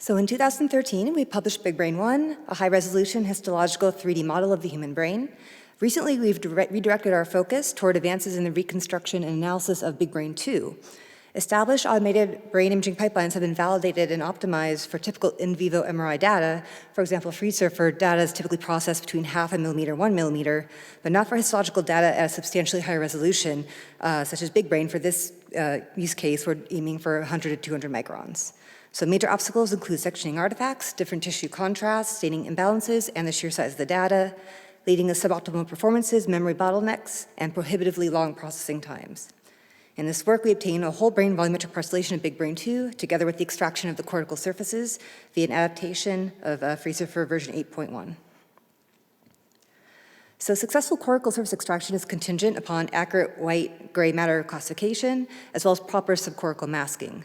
So in 2013, we published BigBrain 1, a high-resolution histological 3D model of the human brain. Recently, we've redirected our focus toward advances in the reconstruction and analysis of BigBrain 2. Established automated brain imaging pipelines have been validated and optimized for typical in vivo MRI data. For example, FreeSurfer data is typically processed between 0.5 millimeter, 1 millimeter, but not for histological data at a substantially higher resolution, such as BigBrain. For this use case, we're aiming for 100 to 200 microns. So major obstacles include sectioning artifacts, different tissue contrasts, staining imbalances, and the sheer size of the data, leading to suboptimal performances, memory bottlenecks, and prohibitively long processing times. In this work, we obtained a whole brain volumetric parcellation of BigBrain 2, together with the extraction of the cortical surfaces via an adaptation of FreeSurfer version 8.1. So successful cortical surface extraction is contingent upon accurate white-gray matter classification, as well as proper subcortical masking.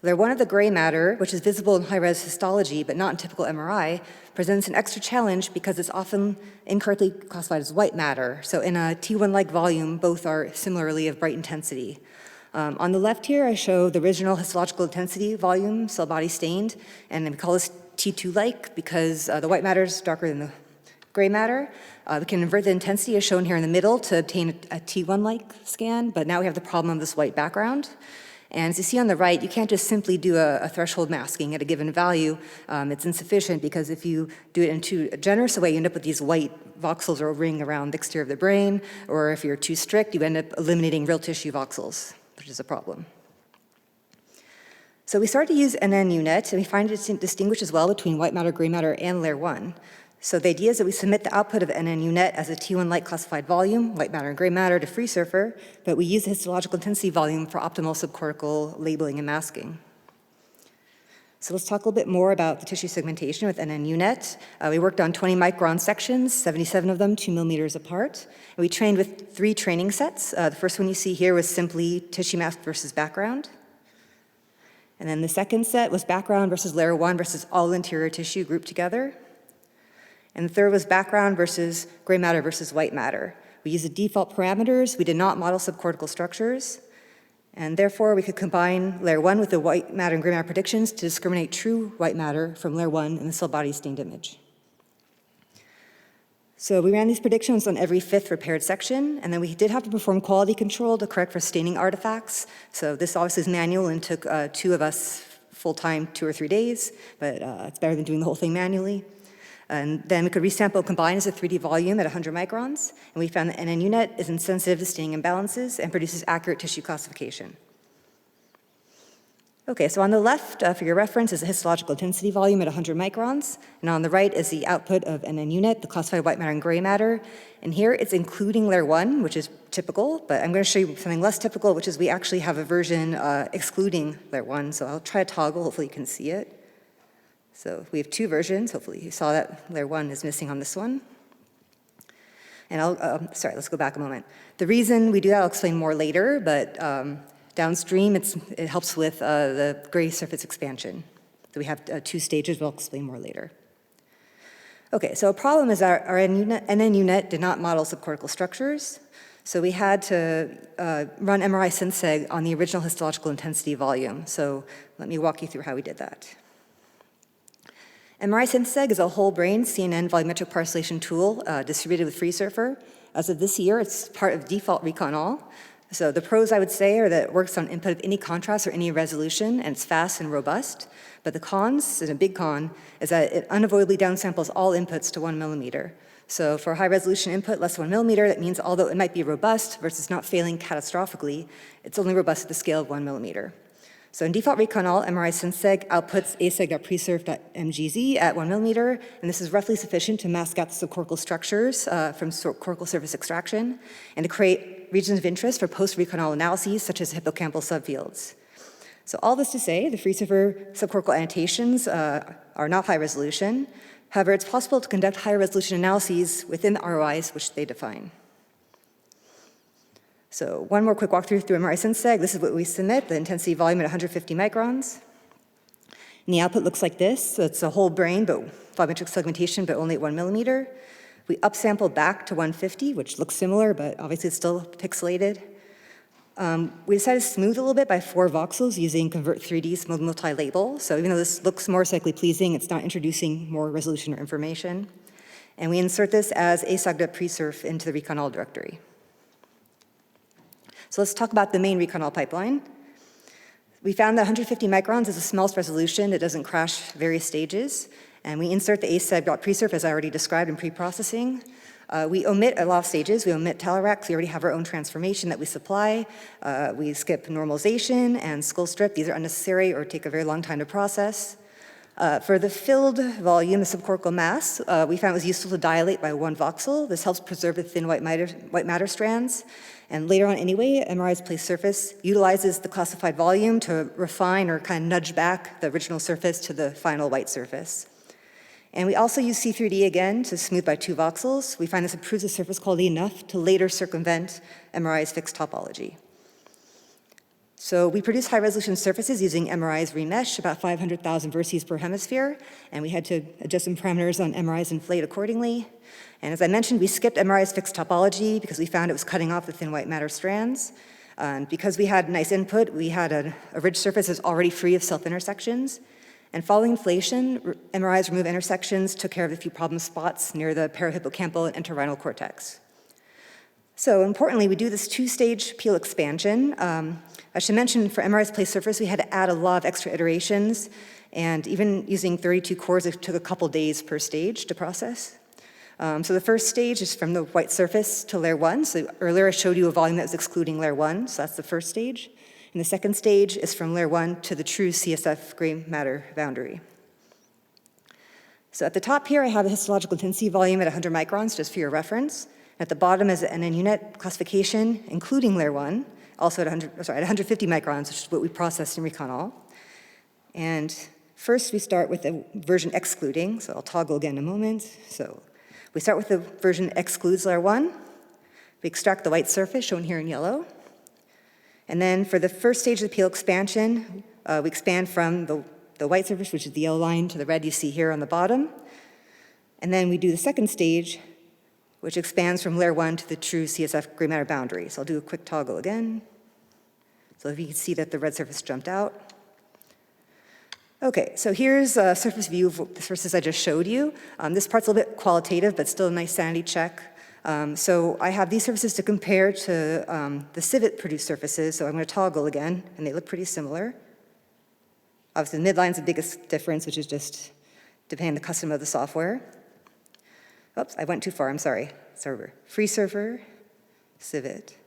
Layer 1 of the gray matter, which is visible in high-res histology but not in typical MRI, presents an extra challenge because it's often incorrectly classified as white matter. So in a T1-like volume, both are similarly of bright intensity. On the left here, I show the original histological intensity volume, cell body stained, and we call this T2-like because the white matter is darker than the gray matter. We can invert the intensity as shown here in the middle to obtain a T1-like scan, but now we have the problem of this white background. And as you see on the right, you can't just simply do a threshold masking at a given value. It's insufficient because if you do it in too generous a way, you end up with these white voxels or ring around the exterior of the brain, or if you're too strict, you end up eliminating real tissue voxels, which is a problem. So we started to use NNUNet, and we find it distinguishes well between white matter, gray matter, and layer 1. So the idea is that we submit the output of NNUNet as a T1-like classified volume, white matter and gray matter, to FreeSurfer, but we use the histological intensity volume for optimal subcortical labeling and masking. So let's talk a little bit more about the tissue segmentation with NNUNet. We worked on 20 micron sections, 77 of them 2 millimeters apart. And we trained with 3 training sets. The first one you see here was simply tissue mask versus background. And then the second set was background versus layer 1 versus all interior tissue grouped together. And the third was background versus gray matter versus white matter. We used the default parameters. We did not model subcortical structures. And therefore, we could combine layer 1 with the white matter and gray matter predictions to discriminate true white matter from layer 1 in the cell body stained image. So we ran these predictions on every 5th repaired section, and then we did have to perform quality control to correct for staining artifacts. So this obviously is manual and took 2 of us full-time 2 or 3 days, but it's better than doing the whole thing manually. And then we could resample and combine as a 3D volume at 100 microns. And we found that NNUNet is insensitive to staining imbalances and produces accurate tissue classification. Okay, so on the left, for your reference, is the histological intensity volume at 100 microns. And on the right is the output of NNUNet, the classified white matter and gray matter. And here it's including layer 1, which is typical, but I'm going to show you something less typical, which is we actually have a version excluding layer 1. So I'll try to toggle, hopefully you can see it. So we have 2 versions. Hopefully you saw that layer 1 is missing on this one. And let's go back a moment. The reason we do that I'll explain more later, but downstream it helps with the gray surface expansion. So we have 2 stages, but I'll explain more later. Okay, so a problem is our NNUNet did not model subcortical structures. So we had to run MRI synseg on the original histological intensity volume. So let me walk you through how we did that. MRI synseg is a whole brain CNN volumetric parcellation tool distributed with FreeSurfer. As of this year, it's part of default Recon All. So the pros I would say are that it works on input of any contrast or any resolution, and it's fast and robust. But the cons, and a big con, is that it unavoidably downsamples all inputs to 1 millimeter. So for high resolution input less than 1 millimeter, that means although it might be robust versus not failing catastrophically, it's only robust at the scale of 1 millimeter. So in default Recon All, MRI synseg outputs aseg.presurf.mgz at 1 millimeter, and this is roughly sufficient to mask out the subcortical structures from cortical surface extraction, and to create regions of interest for post-Recon All analyses, such as hippocampal subfields. So all this to say, the FreeSurfer subcortical annotations are not high resolution. However, it's possible to conduct higher resolution analyses within the ROIs which they define. So one more quick walkthrough through MRI synseg. This is what we submit, the intensity volume at 150 microns. And the output looks like this. So it's a whole brain, but volumetric segmentation, but only at 1 millimeter. We upsample back to 150, which looks similar, but obviously it's still pixelated. We decided to smooth a little bit by 4 voxels using Convert3D Smooth Multi-Label. So even though this looks more aesthetically pleasing, it's not introducing more resolution or information. And we insert this as asag.presurf into the recon all directory. So let's talk about the main recon all pipeline. We found that 150 microns is the smallest resolution. It doesn't crash various stages. And we insert the asag.presurf, as I already described, in pre-processing. We omit a lot of stages. We omit Telerex. We already have our own transformation that we supply. We skip normalization and skull strip. These are unnecessary or take a very long time to process. For the filled volume, the subcortical mass, we found it was useful to dilate by 1 voxel. This helps preserve the thin white matter strands. And later on anyway, MRI's place surface utilizes the classified volume to refine or kind of nudge back the original surface to the final white surface. And we also use C3D again to smooth by 2 voxels. We find this improves the surface quality enough to later circumvent MRI's fixed topology. So we produce high-resolution surfaces using MRI's remesh, about 500,000 vertices per hemisphere, and we had to adjust some parameters on MRI's inflate accordingly. And as I mentioned, we skipped MRI's fixed topology because we found it was cutting off the thin white matter strands. And because we had nice input, we had a ridge surface that's already free of self-intersections. And following inflation, MRI's remove intersections took care of a few problem spots near the parahippocampal and entorhinal cortex. So importantly, we do this 2-stage peel expansion. I should mention for MRI's place surface, we had to add a lot of extra iterations, and even using 32 cores, it took a couple days per stage to process. So the first stage is from the white surface to layer 1. So earlier I showed you a volume that was excluding layer 1, so that's the first stage. And the second stage is from layer 1 to the true CSF gray matter boundary. So at the top here, I have the histological intensity volume at 100 microns, just for your reference. At the bottom is the NN unit classification, including layer 1, also at 150 microns, which is what we processed in recon all. And first, we start with the version excluding, so I'll toggle again in a moment. So we start with the version excludes layer 1. We extract the white surface, shown here in yellow. And then for the first stage of the peel expansion, we expand from the white surface, which is the yellow line, to the red you see here on the bottom. And then we do the second stage, which expands from layer 1 to the true CSF gray matter boundary. So I'll do a quick toggle again. So if you can see that the red surface jumped out. Okay, so here's a surface view of the surfaces I just showed you. This part's a little bit qualitative, but still a nice sanity check. So I have these surfaces to compare to the civet-produced surfaces, so I'm going to toggle again, and they look pretty similar. Obviously, the midline's the biggest difference, which is just depending on the custom of the software. Oops, I went too far, I'm sorry. Server. Free surfer, civet.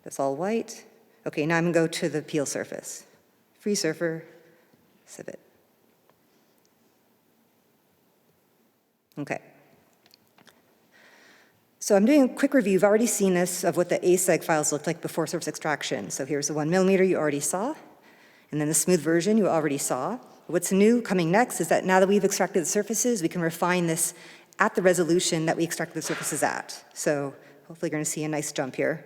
That's all white. Okay, now I'm going to go to the peel surface. Free surfer, civet. Okay. So I'm doing a quick review. You've already seen this of what the aseg files looked like before surface extraction. So here's the 1 millimeter you already saw, and then the smooth version you already saw. What's new coming next is that now that we've extracted the surfaces, we can refine this at the resolution that we extracted the surfaces at. So hopefully you're going to see a nice jump here.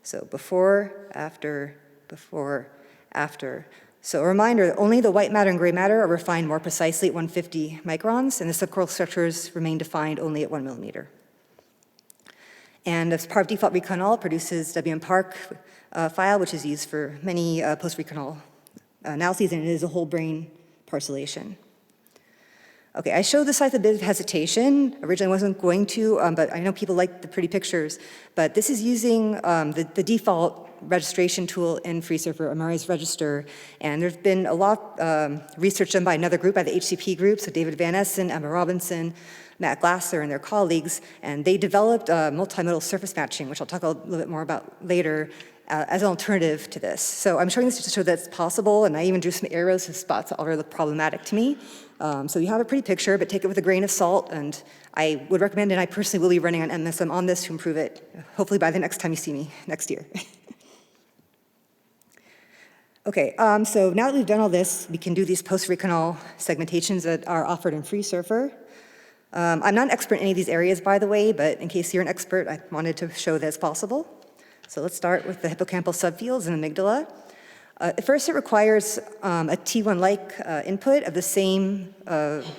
So before, after, before, after. So a reminder, only the white matter and gray matter are refined more precisely at 150 microns, and the subcortical structures remain defined only at 1 millimeter. And as part of default recon all, it produces WMPark file, which is used for many post-recon all analyses, and it is a whole brain parcellation. Okay, I showed this slide with a bit of hesitation. Originally I wasn't going to, but I know people like the pretty pictures. But this is using the default registration tool in FreeSurfer, MRI's register. And there's been a lot of research done by another group, by the HCP group, so David Van Essen, Emma Robinson, Matt Glasser, and their colleagues. And they developed multimodal surface matching, which I'll talk a little bit more about later, as an alternative to this. So I'm showing this to show that it's possible, and I even drew some arrows to spots that already look problematic to me. So you have a pretty picture, but take it with a grain of salt, and I would recommend, and I personally will be running on MSM on this to improve it, hopefully by the next time you see me next year. Okay, so now that we've done all this, we can do these post-recon all segmentations that are offered in FreeSurfer. I'm not an expert in any of these areas, by the way, but in case you're an expert, I wanted to show that it's possible. So let's start with the hippocampal subfields and amygdala. At first, it requires a T1-like input of the same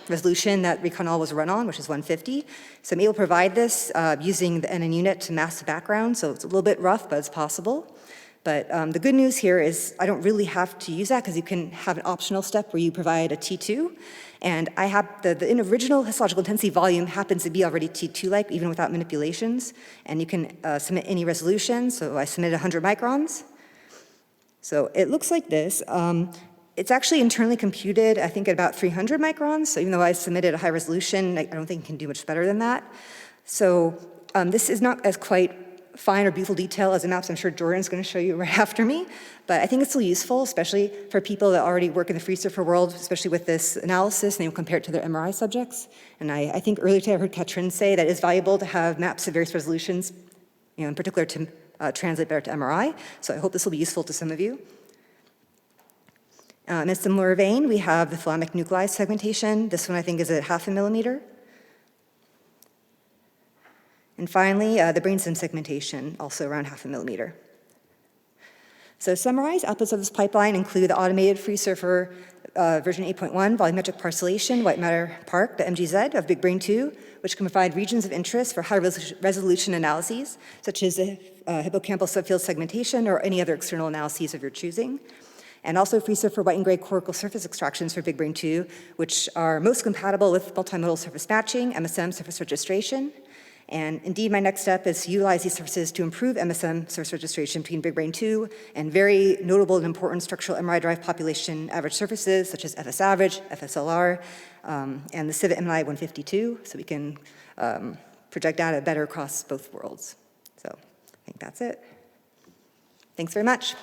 resolution that Recon-All was run on, which is 150. So I'm able to provide this using the NN unit to mask the background, so it's a little bit rough, but it's possible. But the good news here is I don't really have to use that because you can have an optional step where you provide a T2. And I have the original histological intensity volume happens to be already T2-like, even without manipulations. And you can submit any resolution. So I submitted 100 microns. So it looks like this. It's actually internally computed, I think, at about 300 microns. So even though I submitted a high resolution, I don't think it can do much better than that. So this is not as quite fine or beautiful detail as the maps I'm sure Jordan's going to show you right after me. But I think it's still useful, especially for people that already work in the free surfer world, especially with this analysis, and they will compare it to their MRI subjects. And I think earlier today I heard Katrin say that it's valuable to have maps of various resolutions, in particular to translate better to MRI. So I hope this will be useful to some of you. In a similar vein, we have the thalamic nuclei segmentation. This one I think is at 0.5 millimeter. And finally, the brainstem segmentation, also around 0.5 millimeter. So summarized outputs of this pipeline include the automated free surfer version 8.1 volumetric parcellation, white matter park, the MGZ of BigBrain 2, which can provide regions of interest for high resolution analyses, such as the hippocampal subfield segmentation or any other external analyses of your choosing. And also free surfer white and gray cortical surface extractions for BigBrain 2, which are most compatible with multimodal surface matching, MSM surface registration. And indeed, my next step is to utilize these surfaces to improve MSM surface registration between BigBrain 2 and very notable and important structural MRI-derived population average surfaces, such as FS average, FSLR, and the Civet MNI 152, so we can project data better across both worlds. So I think that's it. Thanks very much.